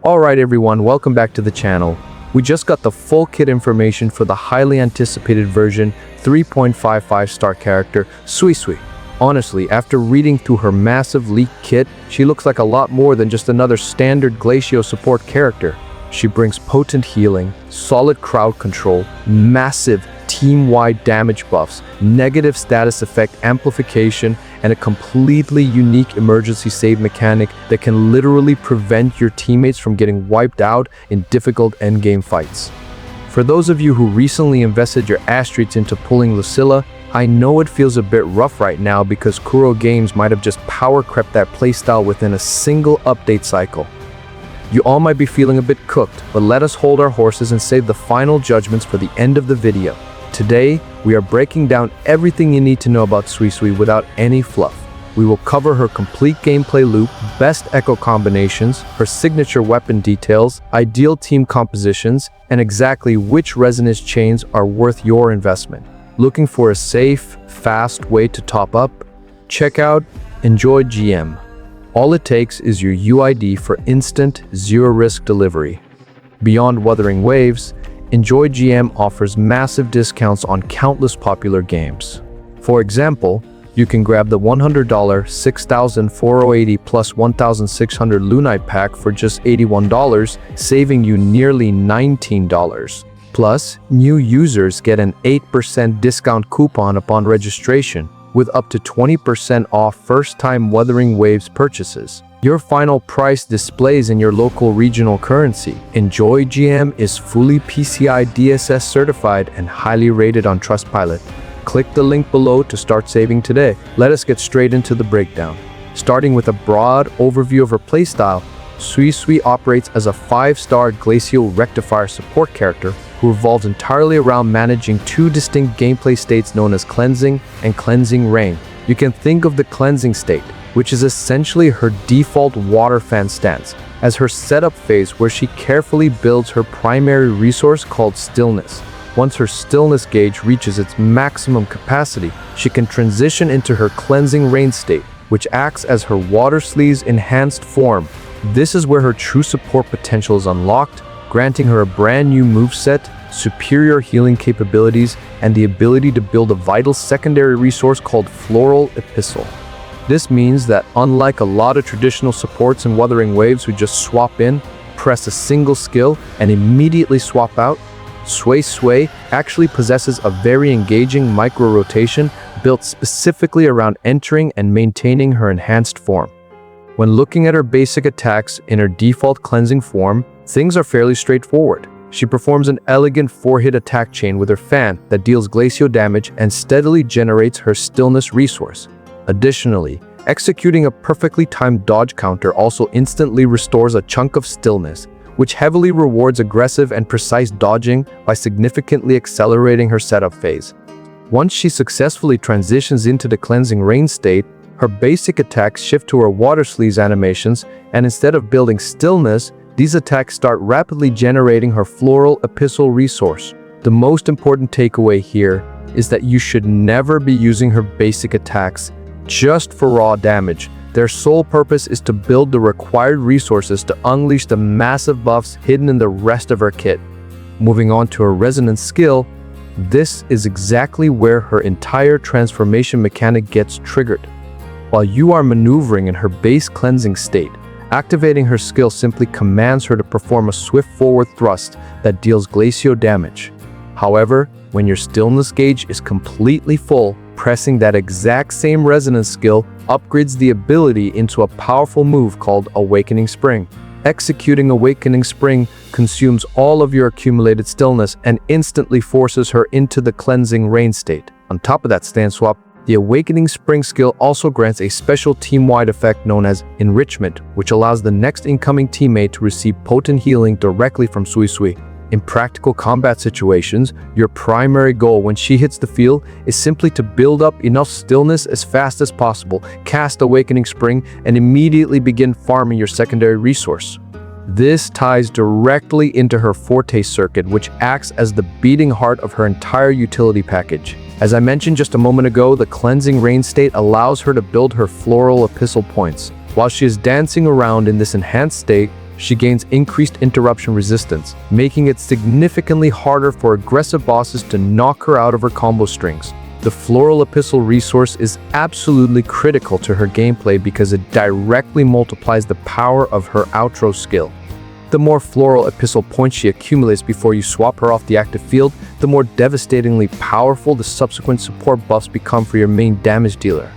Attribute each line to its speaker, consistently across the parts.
Speaker 1: Alright everyone, welcome back to the channel. We just got the full kit information for the highly anticipated version 3.55 star character, SuiSui's. Honestly, after reading through her massive leaked kit, she looks like a lot more than just another standard Glacio support character. She brings potent healing, solid crowd control, massive team-wide damage buffs, negative status effect amplification, and a completely unique emergency save mechanic that can literally prevent your teammates from getting wiped out in difficult endgame fights. For those of you who recently invested your asteroids into pulling Lucilla, I know it feels a bit rough right now because Kuro Games might have just power crept that playstyle within a single update cycle. You all might be feeling a bit cooked, but let us hold our horses and save the final judgments for the end of the video. Today, we are breaking down everything you need to know about SuiSui's without any fluff. We will cover her complete gameplay loop, best echo combinations, her signature weapon details, ideal team compositions, and exactly which resonance chains are worth your investment. Looking for a safe, fast way to top up? Check out Enjoy GM. All it takes is your UID for instant, zero-risk delivery. Beyond Wuthering Waves, Enjoy GM offers massive discounts on countless popular games. For example, you can grab the $100 6,480 plus 1,600 Lunite pack for just $81, saving you nearly $19. Plus, new users get an 8% discount coupon upon registration, with up to 20% off first-time Wuthering Waves purchases. Your final price displays in your local regional currency. Enjoy GM is fully PCI DSS certified and highly rated on Trustpilot. Click the link below to start saving today. Let us get straight into the breakdown. Starting with a broad overview of her playstyle, SuiSui's operates as a 5-star Glacio Rectifier support character who revolves entirely around managing two distinct gameplay states known as Cleansing and Cleansing Rain. You can think of the Cleansing state, which is essentially her default water fan stance, as her setup phase where she carefully builds her primary resource called Stillness. Once her Stillness gauge reaches its maximum capacity, she can transition into her Cleansing Rain state, which acts as her Water Sleeve's enhanced form. This is where her true support potential is unlocked, granting her a brand new moveset, superior healing capabilities, and the ability to build a vital secondary resource called Floral Epistle. This means that unlike a lot of traditional supports in Wuthering Waves who just swap in, press a single skill, and immediately swap out, SuiSui's actually possesses a very engaging micro-rotation built specifically around entering and maintaining her enhanced form. When looking at her basic attacks in her default cleansing form, things are fairly straightforward. She performs an elegant 4-hit attack chain with her fan that deals Glacio damage and steadily generates her Stillness resource. Additionally, executing a perfectly timed dodge counter also instantly restores a chunk of Stillness, which heavily rewards aggressive and precise dodging by significantly accelerating her setup phase. Once she successfully transitions into the Cleansing Rain state, her basic attacks shift to her Water Sleeves animations, and instead of building Stillness, these attacks start rapidly generating her Floral Epistle resource. The most important takeaway here is that you should never be using her basic attacks just for raw damage. Their sole purpose is to build the required resources to unleash the massive buffs hidden in the rest of her kit. Moving on to her Resonance skill, this is exactly where her entire transformation mechanic gets triggered. While you are maneuvering in her base cleansing state, activating her skill simply commands her to perform a swift forward thrust that deals Glacio damage. However, when your Stillness gauge is completely full, pressing that exact same Resonance skill upgrades the ability into a powerful move called Awakening Spring. Executing Awakening Spring consumes all of your accumulated Stillness and instantly forces her into the Cleansing Rain state. On top of that stance swap, the Awakening Spring skill also grants a special team-wide effect known as Enrichment, which allows the next incoming teammate to receive potent healing directly from SuiSui's. In practical combat situations, your primary goal when she hits the field is simply to build up enough Stillness as fast as possible, cast Awakening Spring, and immediately begin farming your secondary resource. This ties directly into her Forte circuit, which acts as the beating heart of her entire utility package. As I mentioned just a moment ago, the Cleansing Rain state allows her to build her Floral Epistle points. While she is dancing around in this enhanced state, she gains increased interruption resistance, making it significantly harder for aggressive bosses to knock her out of her combo strings. The Floral Epistle resource is absolutely critical to her gameplay because it directly multiplies the power of her outro skill. The more Floral Epistle points she accumulates before you swap her off the active field, the more devastatingly powerful the subsequent support buffs become for your main damage dealer.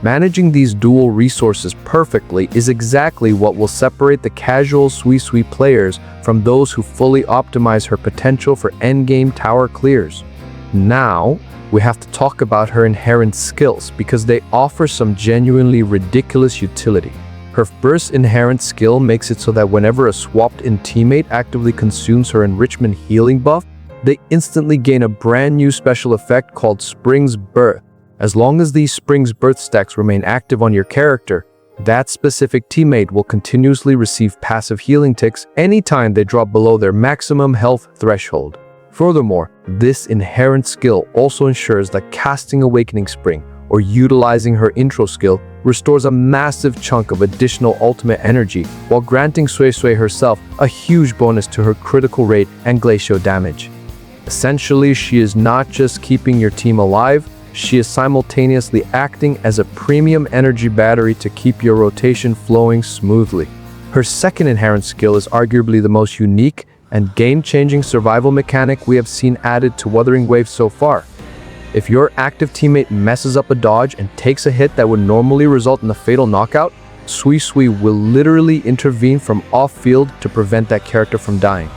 Speaker 1: Managing these dual resources perfectly is exactly what will separate the casual SuiSui players from those who fully optimize her potential for endgame tower clears. Now, we have to talk about her inherent skills because they offer some genuinely ridiculous utility. Her first inherent skill makes it so that whenever a swapped-in teammate actively consumes her enrichment healing buff, they instantly gain a brand new special effect called Spring's Birth. As long as these Spring's Birth stacks remain active on your character, that specific teammate will continuously receive passive healing ticks anytime they drop below their maximum health threshold. Furthermore, this inherent skill also ensures that casting Awakening Spring or utilizing her intro skill restores a massive chunk of additional ultimate energy while granting SuiSui herself a huge bonus to her critical rate and Glacio damage. Essentially, she is not just keeping your team alive, she is simultaneously acting as a premium energy battery to keep your rotation flowing smoothly. Her second inherent skill is arguably the most unique and game-changing survival mechanic we have seen added to Wuthering Waves so far. If your active teammate messes up a dodge and takes a hit that would normally result in a fatal knockout, SuiSui will literally intervene from off-field to prevent that character from dying.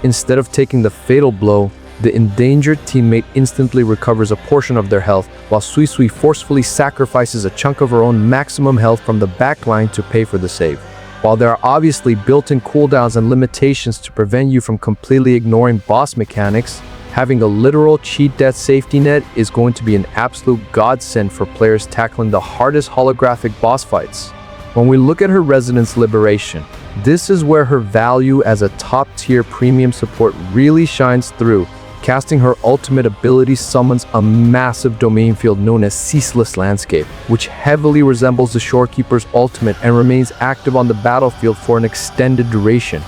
Speaker 1: Instead of taking the fatal blow, the endangered teammate instantly recovers a portion of their health, while SuiSui forcefully sacrifices a chunk of her own maximum health from the backline to pay for the save. While there are obviously built-in cooldowns and limitations to prevent you from completely ignoring boss mechanics, having a literal cheat death safety net is going to be an absolute godsend for players tackling the hardest holographic boss fights. When we look at her Resonance Liberation, this is where her value as a top-tier premium support really shines through. Casting her ultimate ability summons a massive domain field known as Ceaseless Landscape, which heavily resembles the Shorekeeper's ultimate and remains active on the battlefield for an extended duration.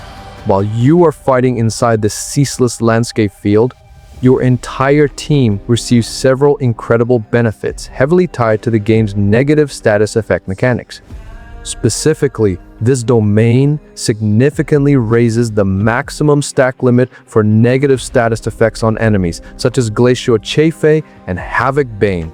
Speaker 1: While you are fighting inside the Ceaseless Landscape field, your entire team receives several incredible benefits heavily tied to the game's negative status effect mechanics. Specifically, this domain significantly raises the maximum stack limit for negative status effects on enemies, such as Glacio Rectifier and Havoc Bane.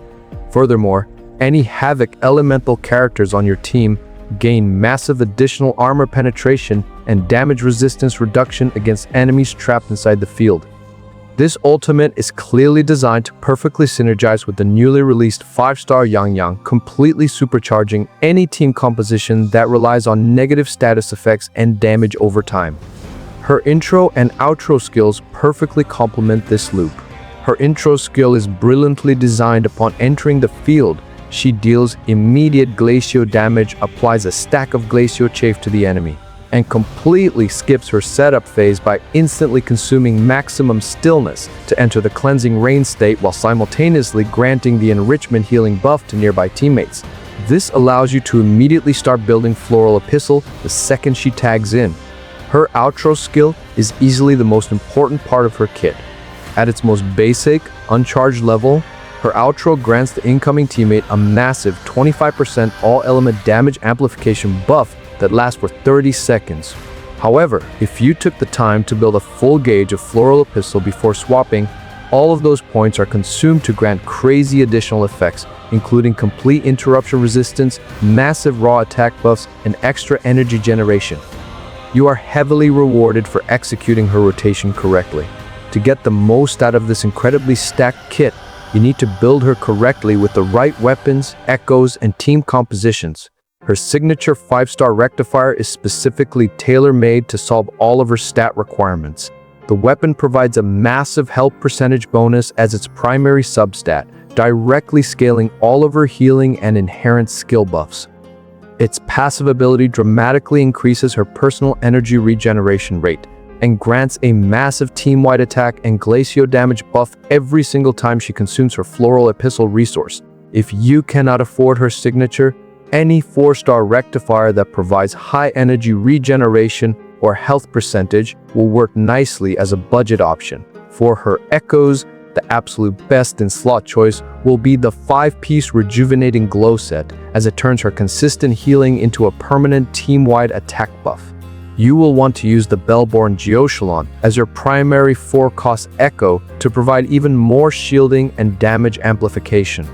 Speaker 1: Furthermore, any Havoc elemental characters on your team gain massive additional armor penetration and damage resistance reduction against enemies trapped inside the field. This ultimate is clearly designed to perfectly synergize with the newly released 5-star Xuanling, completely supercharging any team composition that relies on negative status effects and damage over time. Her intro and outro skills perfectly complement this loop. Her intro skill is brilliantly designed. Upon entering the field, she deals immediate Glacio damage, applies a stack of Glacio chafe to the enemy, and completely skips her setup phase by instantly consuming maximum stillness to enter the cleansing rain state while simultaneously granting the enrichment healing buff to nearby teammates. This allows you to immediately start building Floral Epistle the second she tags in. Her outro skill is easily the most important part of her kit. At its most basic, uncharged level, her outro grants the incoming teammate a massive 25% all-element damage amplification buff that lasts for 30 seconds. However, if you took the time to build a full gauge of Floral Epistle before swapping, all of those points are consumed to grant crazy additional effects, including complete interruption resistance, massive raw attack buffs, and extra energy generation. You are heavily rewarded for executing her rotation correctly. To get the most out of this incredibly stacked kit, you need to build her correctly with the right weapons, echoes, and team compositions. Her signature 5-star Rectifier is specifically tailor-made to solve all of her stat requirements. The weapon provides a massive health percentage bonus as its primary substat, directly scaling all of her healing and inherent skill buffs. Its passive ability dramatically increases her personal energy regeneration rate and grants a massive team-wide attack and Glacio damage buff every single time she consumes her Floral Epistle resource. If you cannot afford her signature, any 4-star Rectifier that provides high energy regeneration or health percentage will work nicely as a budget option. For her echoes, the absolute best in slot choice will be the 5-piece Rejuvenating Glow set, as it turns her consistent healing into a permanent team-wide attack buff. You will want to use the Bellborn Xuanling as your primary 4-cost echo to provide even more shielding and damage amplification.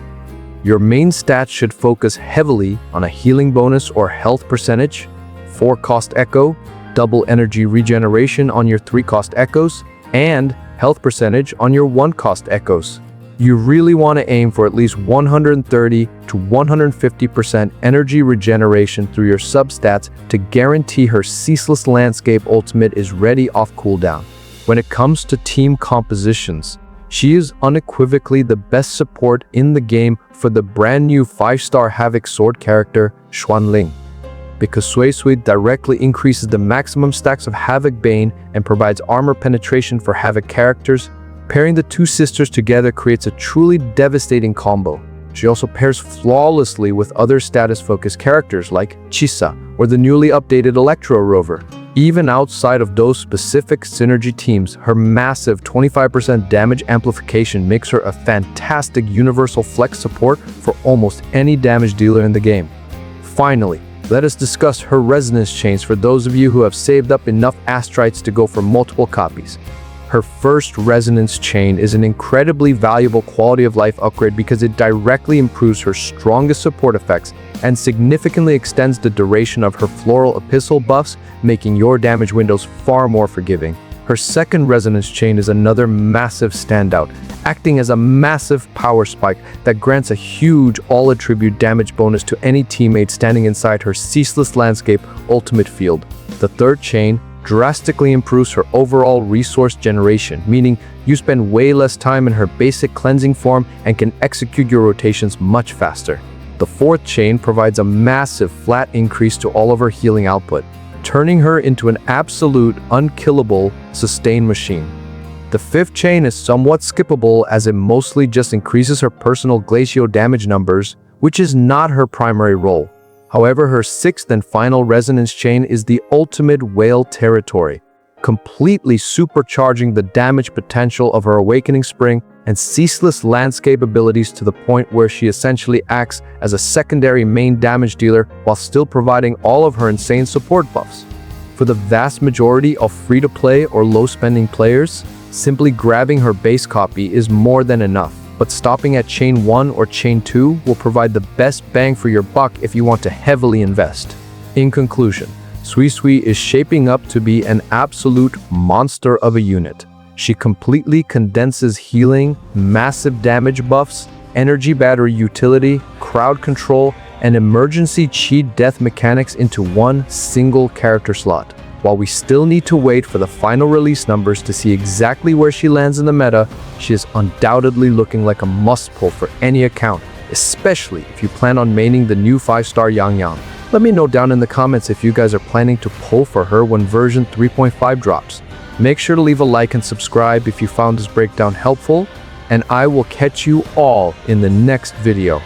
Speaker 1: Your main stats should focus heavily on a healing bonus or health percentage, 4-cost echo, double energy regeneration on your 3-cost echoes, and health percentage on your 1-cost echoes. You really want to aim for at least 130 to 150% energy regeneration through your substats to guarantee her Ceaseless Landscape ultimate is ready off cooldown. When it comes to team compositions, she is unequivocally the best support in the game for the brand new 5-star Havoc Sword character, Xuanling. Because SuiSui's directly increases the maximum stacks of Havoc Bane and provides armor penetration for Havoc characters, pairing the two sisters together creates a truly devastating combo. She also pairs flawlessly with other status-focused characters like Chisa or the newly updated Electro Rover. Even outside of those specific synergy teams, her massive 25% damage amplification makes her a fantastic universal flex support for almost any damage dealer in the game. Finally, let us discuss her resonance chains for those of you who have saved up enough astrites to go for multiple copies. Her first resonance chain is an incredibly valuable quality of life upgrade because it directly improves her strongest support effects and significantly extends the duration of her floral epistle buffs, making your damage windows far more forgiving. Her second resonance chain is another massive standout, acting as a massive power spike that grants a huge all-attribute damage bonus to any teammate standing inside her Ceaseless Landscape ultimate field. The third chain drastically improves her overall resource generation, meaning you spend way less time in her basic cleansing form and can execute your rotations much faster. The fourth chain provides a massive flat increase to all of her healing output, turning her into an absolute unkillable sustain machine. The fifth chain is somewhat skippable as it mostly just increases her personal Glacio damage numbers, which is not her primary role. However, her sixth and final resonance chain is the ultimate whale territory, completely supercharging the damage potential of her Awakening Spring and Ceaseless Landscape abilities to the point where she essentially acts as a secondary main damage dealer while still providing all of her insane support buffs. For the vast majority of free-to-play or low-spending players, simply grabbing her base copy is more than enough, but stopping at Chain 1 or Chain 2 will provide the best bang for your buck if you want to heavily invest. In conclusion, SuiSui's is shaping up to be an absolute monster of a unit. She completely condenses healing, massive damage buffs, energy battery utility, crowd control, and emergency cheat death mechanics into one single character slot. While we still need to wait for the final release numbers to see exactly where she lands in the meta, she is undoubtedly looking like a must-pull for any account, especially if you plan on maining the new 5-star Xuanling. Let me know down in the comments if you guys are planning to pull for her when version 3.5 drops. Make sure to leave a like and subscribe if you found this breakdown helpful, and I will catch you all in the next video.